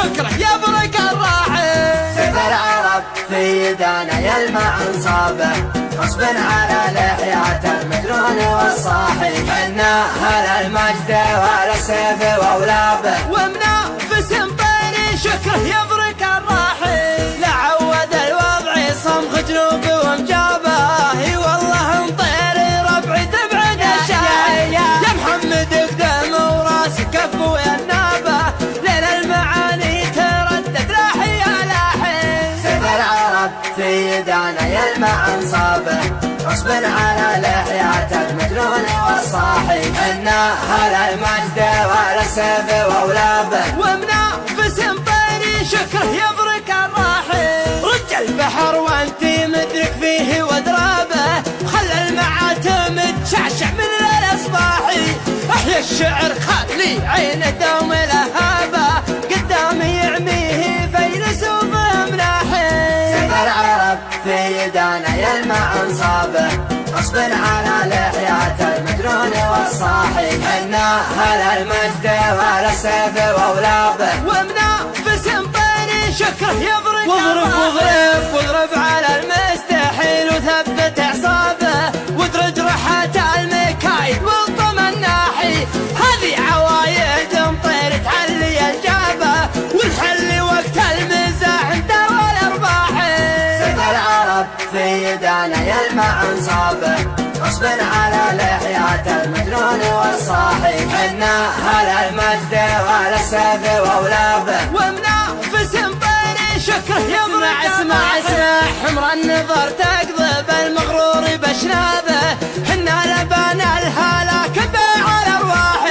شكره يبرق الراحل. سيف العرب في يدانا يلمع انصابه، غصب على لحيات المجنون والصاحي. حنا اهل المجد والسيف واولابه، ومنافس طيري شكره يبرق الراحل. لعود الوضع صمغ جنوب ومجابه، اي والله مطيري ربعي تبعد الشاحي. يا محمد اقدم وراسك كفو يا النابه، ليل المعاني تردد لاحي يا لاحي. سيف العرب في يدانا يلمع انصابه، غصب على لحيات المجنون والصاحي. حنا اهل المجد والسيف واولابه، ومنافس طيري شكره يبرق الراحل. رج البحر وانتي مدرك فيه ودرابه، خلى المعاتم تشعشع من الاصباحي. احيا الشعر خلي عين دوم لهابه، قدامي يعميه فيلسوف ملاحي. سيف العرب في يدانا يلمع انصابه، غصب على لحيات المجنون والصاحي. حنا اهل المجد والسيف واولابه، ومنافس طيري شكره يبرق. واضرب واضرب واضرب على المستحيل وثبت اعصابه، وادرج رحات المكايد والطم الناحي. هذه عوايد مطير تحلي الجابه، والحل وقت المزاح انت والارباحي. سيف العرب في يدانا يلمع انصابه، غصب على لحيات المجنون والصاحي. حنا اهل المجد والسيف واولابه، ومنافس طيري شكره يبرق. اسمع حمر النظر تقضب المغرور بشنابه، حنا لبان الهلاك بيع الارواح.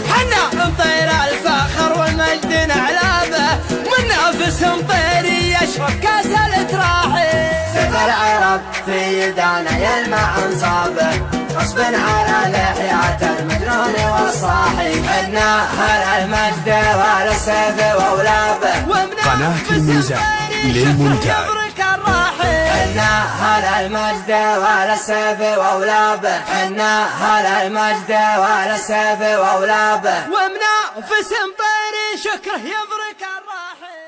حنا نطير الفخر والمجد نعلابه، منافس طيري يشرب كاس الاتراحي. سيف العرب في يدانا يلمع انصابه، غصب على لحيات المجنون والصاحي. حنا اهل المجد والسيف واولابه، قناة الميزان للمونتاج. حنا اهل المجد والسيف واولابه، حنا اهل المجد والسيف واولابه. ومنافس طيري شكره يبرق الراحل.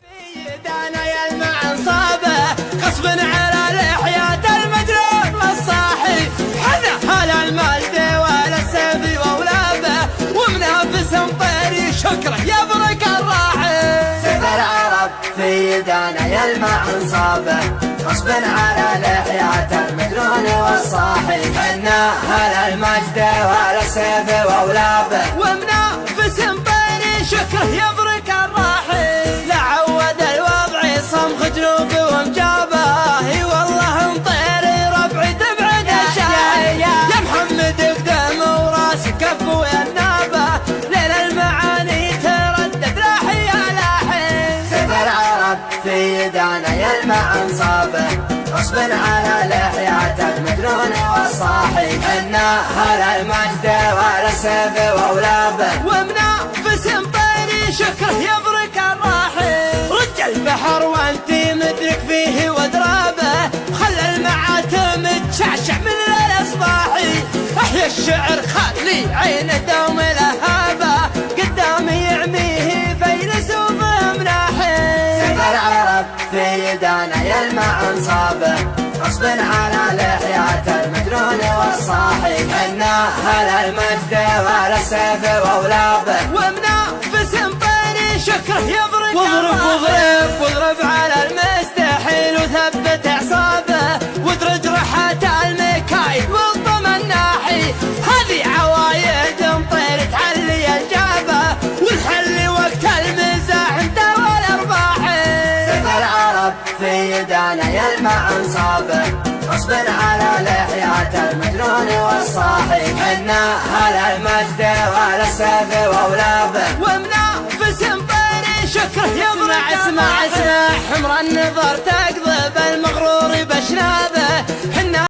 في يدانا يلمع انصابه، غصب على لحيات المجنون والصاحي. حنا اهل المجد والسيف واولابه، ومنافس طيري شكره يبرق الراحل. سيف العرب في يدانا يلمع انصابه، غصب على لحيات المجنون والصاحي. حنا اهل المجد والسيف واولابه، ومنافس طيري شكره يبرق الراحل. لعود الوضع صمغ جنوب ومجابه، اي والله مطيري ربعي تبعد الشاحي. يا محمد اقدم وراسك كفو يا النابه، ليل المعاني تردد لاحي يا لاحي. سيف العرب في يدانا يلمع انصابه، غصب على لحيات المجنون والصاحي. حنا اهل المجد والسيف واولابه، ومنافس طيري شكره يبرق الراحل. رج البحر وانتي مدرك فيه ودرابه، خلى المعاتم تشعشع من الاصباحي. احيا الشعر خلي عين دوم لهابه، قدامي يعميه فيلسوف ملاحي. سيف العرب في يدانا يلمع انصابه، غصب على لحيات المجنون والصاحي. حنا اهل المجد والسيف واولابه، ومنافس طيري شكره يبرق. واضرب واضرب واضرب على المستحيل وثبت اعصابه، وادرج رحات المكايد والطم الناحي. هذه عوايد مطير تحلي الجابه، والحل وقت المزاح انت والارباحي. سيف العرب في يدانا يلمع انصابه، غصب على لحيات المجنون والصاحي. حنا اهل المجد والسيف واولابه، ومنافس طيري شكره يبرق. اسمع حمر النظر تقضب المغرور بشنابه، حنا